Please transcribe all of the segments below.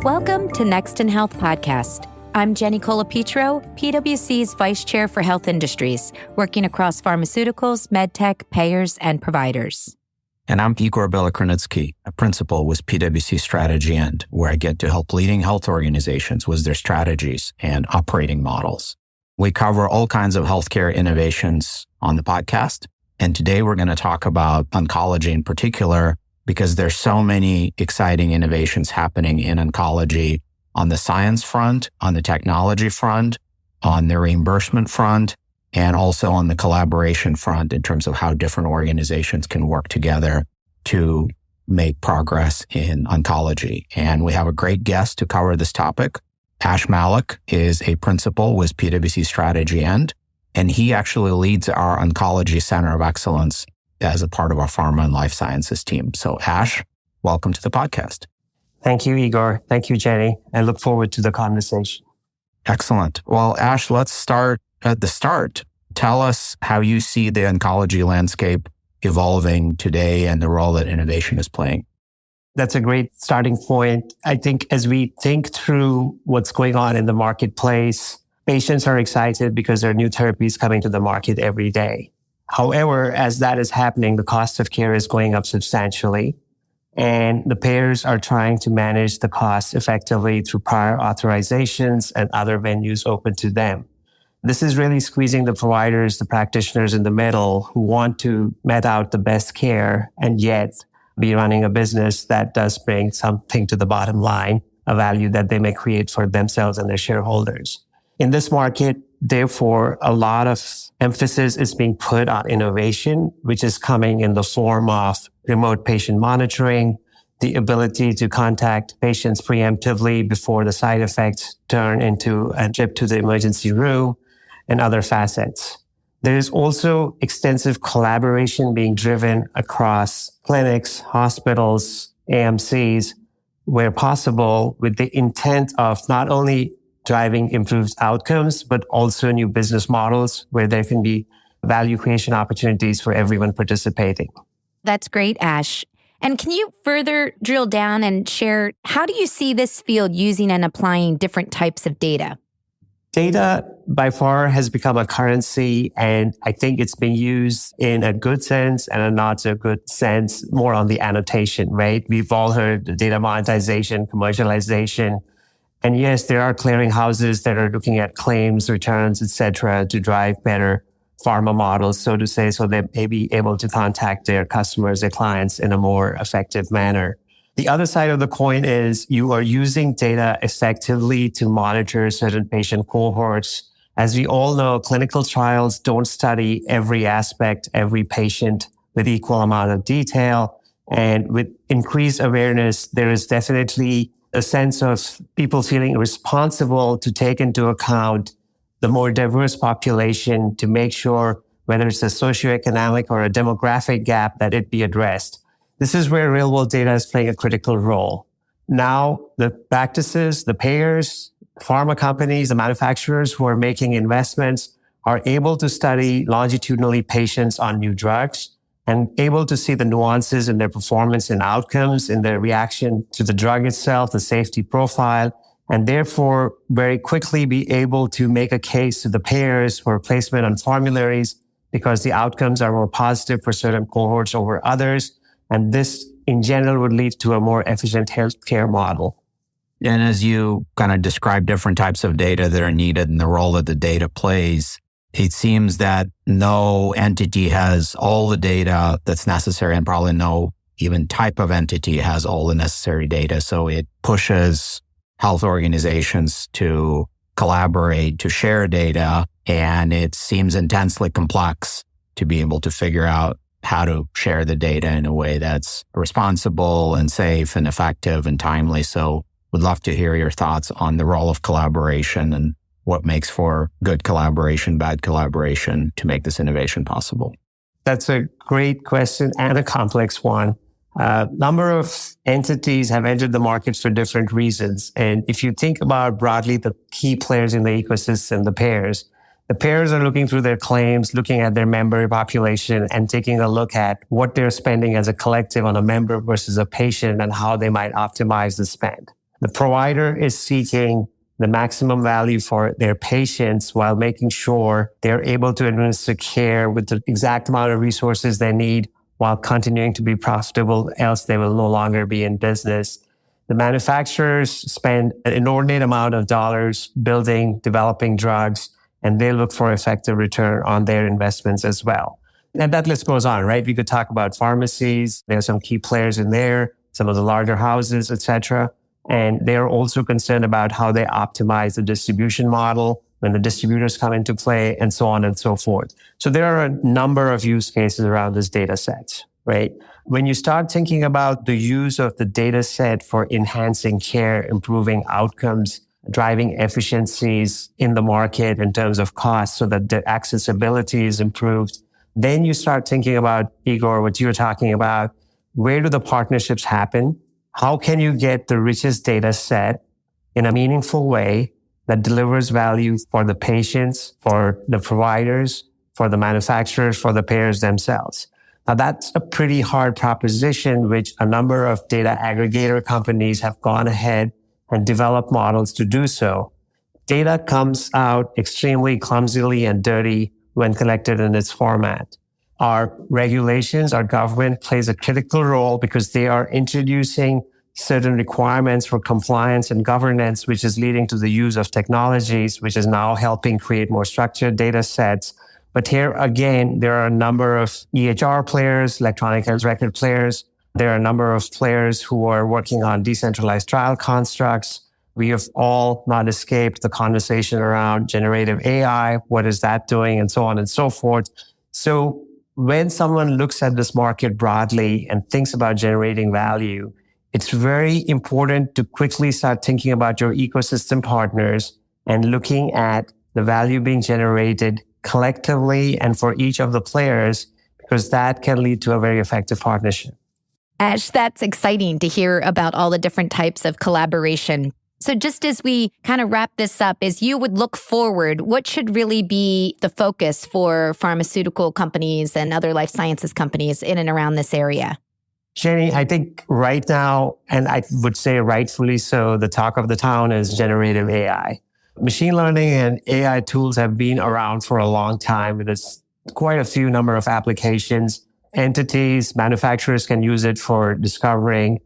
Welcome to Next in Health Podcast. I'm Jenny Colapietro, PwC's Vice Chair for Health Industries, working across pharmaceuticals, medtech, payers, and providers. And I'm Igor Belokrinitsky, a principal with PwC Strategy End, where I get to help leading health organizations with their strategies and operating models. We cover all kinds of healthcare innovations on the podcast. And today we're going to talk about oncology in particular, because there's so many exciting innovations happening in oncology on the science front, on the technology front, on the reimbursement front, and also on the collaboration front in terms of how different organizations can work together to make progress in oncology. And we have a great guest to cover this topic. Ash Malik is a principal with PwC Strategy End, and he actually leads our Oncology Center of Excellence as a part of our pharma and life sciences team. So Ash, welcome to the podcast. Thank you, Igor. Thank you, Jenny. I look forward to the conversation. Excellent. Well, Ash, let's start at the start. Tell us how you see the oncology landscape evolving today and the role that innovation is playing. That's a great starting point. I think as we think through what's going on in the marketplace, patients are excited because there are new therapies coming to the market every day. However, as that is happening, the cost of care is going up substantially, and the payers are trying to manage the costs effectively through prior authorizations and other venues open to them. This is really squeezing the providers, the practitioners in the middle who want to met out the best care and yet be running a business that does bring something to the bottom line, a value that they may create for themselves and their shareholders. In this market, therefore, a lot of emphasis is being put on innovation, which is coming in the form of remote patient monitoring, the ability to contact patients preemptively before the side effects turn into a trip to the emergency room, and other facets. There is also extensive collaboration being driven across clinics, hospitals, AMCs, where possible, with the intent of not only driving improved outcomes, but also new business models where there can be value creation opportunities for everyone participating. That's great, Ash. And can you further drill down and share, how do you see this field using and applying different types of data? Data by far has become a currency, and I think it's being used in a good sense and a not so good sense, more on the annotation, right? We've all heard data monetization, commercialization. And yes, there are clearinghouses that are looking at claims, returns, et cetera, to drive better pharma models, so to say, so they may be able to contact their customers, their clients in a more effective manner. The other side of the coin is you are using data effectively to monitor certain patient cohorts. As we all know, clinical trials don't study every aspect, every patient with equal amount of detail. And with increased awareness, there is definitely a sense of people feeling responsible to take into account the more diverse population to make sure whether it's a socioeconomic or a demographic gap that it be addressed. This is where real-world data is playing a critical role. Now, the practices, the payers, pharma companies, the manufacturers who are making investments are able to study longitudinally patients on new drugs and able to see the nuances in their performance and outcomes, in their reaction to the drug itself, the safety profile, and therefore very quickly be able to make a case to the payers for placement on formularies because the outcomes are more positive for certain cohorts over others. And this, in general, would lead to a more efficient healthcare model. And as you kind of describe different types of data that are needed and the role that the data plays, it seems that no entity has all the data that's necessary, and probably no even type of entity has all the necessary data. So it pushes health organizations to collaborate, to share data, and it seems intensely complex to be able to figure out how to share the data in a way that's responsible and safe and effective and timely. So would love to hear your thoughts on the role of collaboration and what makes for good collaboration, bad collaboration to make this innovation possible. That's a great question and a complex one. Number of entities have entered the market for different reasons. And if you think about broadly the key players in the ecosystem, the payers are looking through their claims, looking at their member population and taking a look at what they're spending as a collective on a member versus a patient and how they might optimize the spend. The provider is seeking the maximum value for their patients while making sure they're able to administer care with the exact amount of resources they need while continuing to be profitable, else they will no longer be in business. The manufacturers spend an inordinate amount of dollars building, developing drugs, and they look for effective return on their investments as well. And that list goes on, right? We could talk about pharmacies. There are some key players in there, some of the larger houses, etc. And they're also concerned about how they optimize the distribution model when the distributors come into play and so on and so forth. So there are a number of use cases around this data set, right? When you start thinking about the use of the data set for enhancing care, improving outcomes, driving efficiencies in the market in terms of cost so that the accessibility is improved, then you start thinking about, Igor, what you're talking about. Where do the partnerships happen? How can you get the richest data set in a meaningful way that delivers value for the patients, for the providers, for the manufacturers, for the payers themselves? Now, that's a pretty hard proposition, which a number of data aggregator companies have gone ahead and developed models to do so. Data comes out extremely clumsily and dirty when collected in its format. Our regulations, our government plays a critical role because they are introducing certain requirements for compliance and governance, which is leading to the use of technologies, which is now helping create more structured data sets. But here again, there are a number of EHR players, electronic health record players. There are a number of players who are working on decentralized trial constructs. We have all not escaped the conversation around generative AI. What is that doing? And so on and so forth. So when someone looks at this market broadly and thinks about generating value, it's very important to quickly start thinking about your ecosystem partners and looking at the value being generated collectively and for each of the players, because that can lead to a very effective partnership. Ash, that's exciting to hear about all the different types of collaboration. So just as we kind of wrap this up, as you would look forward, what should really be the focus for pharmaceutical companies and other life sciences companies in and around this area? Jenny, I think right now, and I would say rightfully so, the talk of the town is generative AI. Machine learning and AI tools have been around for a long time. There's quite a few number of applications. Entities, manufacturers can use it for discovering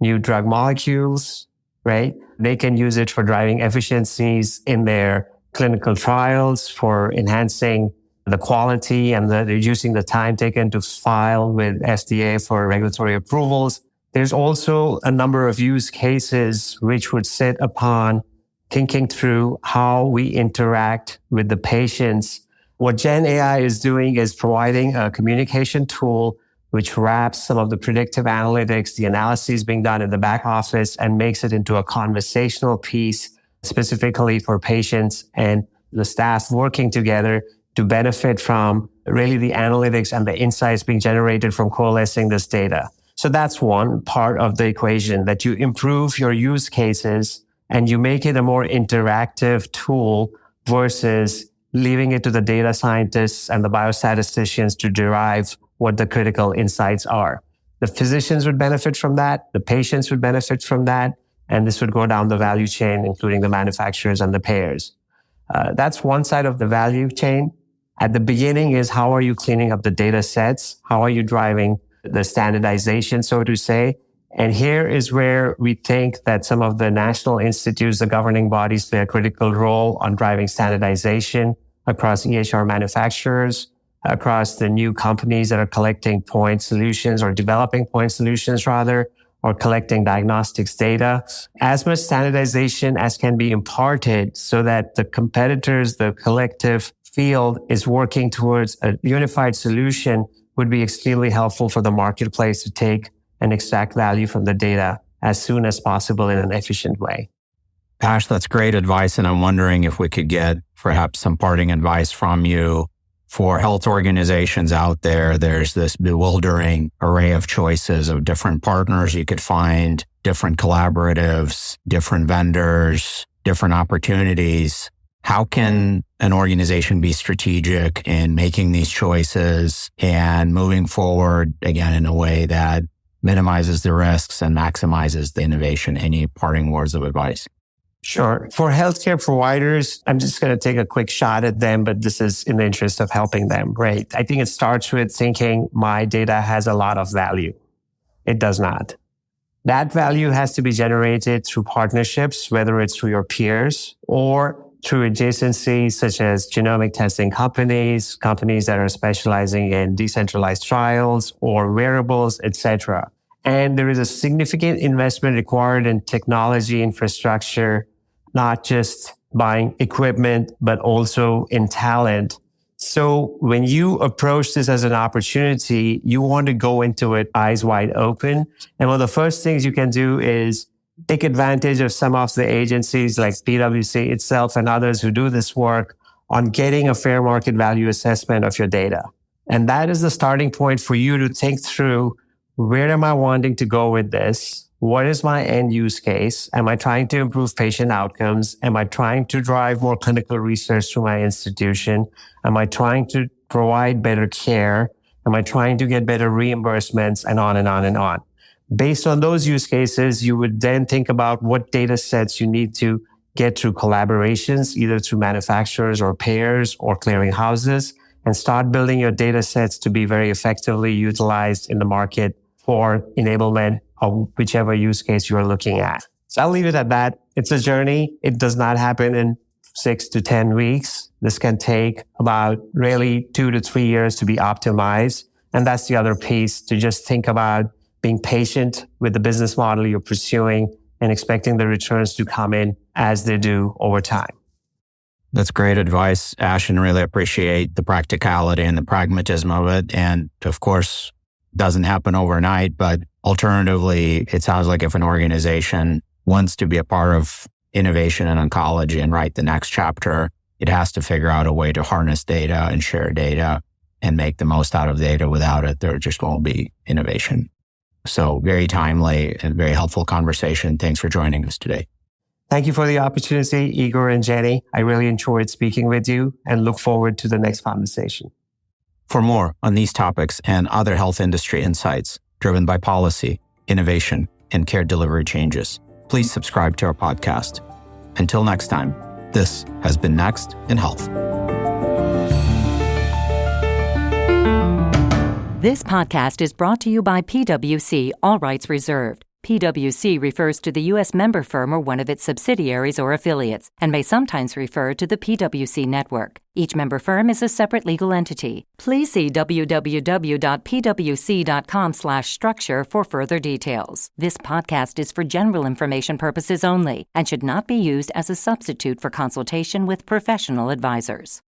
new drug molecules, right? They can use it for driving efficiencies in their clinical trials, for enhancing the quality and reducing the time taken to file with FDA for regulatory approvals. There's also a number of use cases which would sit upon thinking through how we interact with the patients. What Gen AI is doing is providing a communication tool which wraps some of the predictive analytics, the analyses being done in the back office, and makes it into a conversational piece specifically for patients and the staff working together to benefit from really the analytics and the insights being generated from coalescing this data. So that's one part of the equation, that you improve your use cases and you make it a more interactive tool versus leaving it to the data scientists and the biostatisticians to derive what the critical insights are. The physicians would benefit from that. The patients would benefit from that. And this would go down the value chain, including the manufacturers and the payers. That's one side of the value chain. At the beginning is how are you cleaning up the data sets? How are you driving the standardization, so to say? And here is where we think that some of the national institutes, the governing bodies, play a critical role on driving standardization across EHR manufacturers, across the new companies that are collecting point solutions or developing point solutions rather, or collecting diagnostics data. As much standardization as can be imparted so that the competitors, the collective field is working towards a unified solution would be extremely helpful for the marketplace to take and extract value from the data as soon as possible in an efficient way. Ash, that's great advice. And I'm wondering if we could get perhaps some parting advice from you for health organizations out there. There's this bewildering array of choices of different partners you could find, different collaboratives, different vendors, different opportunities. How can an organization be strategic in making these choices and moving forward, again, in a way that minimizes the risks and maximizes the innovation? Any parting words of advice? Sure. For healthcare providers, I'm just going to take a quick shot at them, but this is in the interest of helping them, right? I think it starts with thinking my data has a lot of value. It does not. That value has to be generated through partnerships, whether it's through your peers or through adjacencies such as genomic testing companies that are specializing in decentralized trials or wearables, etc. And there is a significant investment required in technology infrastructure, not just buying equipment, but also in talent. So when you approach this as an opportunity, you want to go into it eyes wide open. And one of the first things you can do is take advantage of some of the agencies like PwC itself and others who do this work on getting a fair market value assessment of your data. And that is the starting point for you to think through, where am I wanting to go with this? What is my end use case? Am I trying to improve patient outcomes? Am I trying to drive more clinical research through my institution? Am I trying to provide better care? Am I trying to get better reimbursements? And on and on and on. Based on those use cases, you would then think about what data sets you need to get through collaborations, either through manufacturers or payers or clearinghouses, and start building your data sets to be very effectively utilized in the market for enablement of whichever use case you're looking at. So I'll leave it at that. It's a journey. It does not happen in 6 to 10 weeks. This can take about really 2 to 3 years to be optimized. And that's the other piece, to just think about being patient with the business model you're pursuing and expecting the returns to come in as they do over time. That's great advice, Ash, and really appreciate the practicality and the pragmatism of it. And of course, doesn't happen overnight, but alternatively, it sounds like if an organization wants to be a part of innovation in oncology and write the next chapter, it has to figure out a way to harness data and share data and make the most out of data. Without it, there just won't be innovation. So very timely and very helpful conversation. Thanks for joining us today. Thank you for the opportunity, Igor and Jenny. I really enjoyed speaking with you and look forward to the next conversation. For more on these topics and other health industry insights driven by policy, innovation, and care delivery changes, please subscribe to our podcast. Until next time, this has been Next in Health. This podcast is brought to you by PwC, all rights reserved. PwC refers to the U.S. member firm or one of its subsidiaries or affiliates, and may sometimes refer to the PwC network. Each member firm is a separate legal entity. Please see www.pwc.com/structure for further details. This podcast is for general information purposes only and should not be used as a substitute for consultation with professional advisors.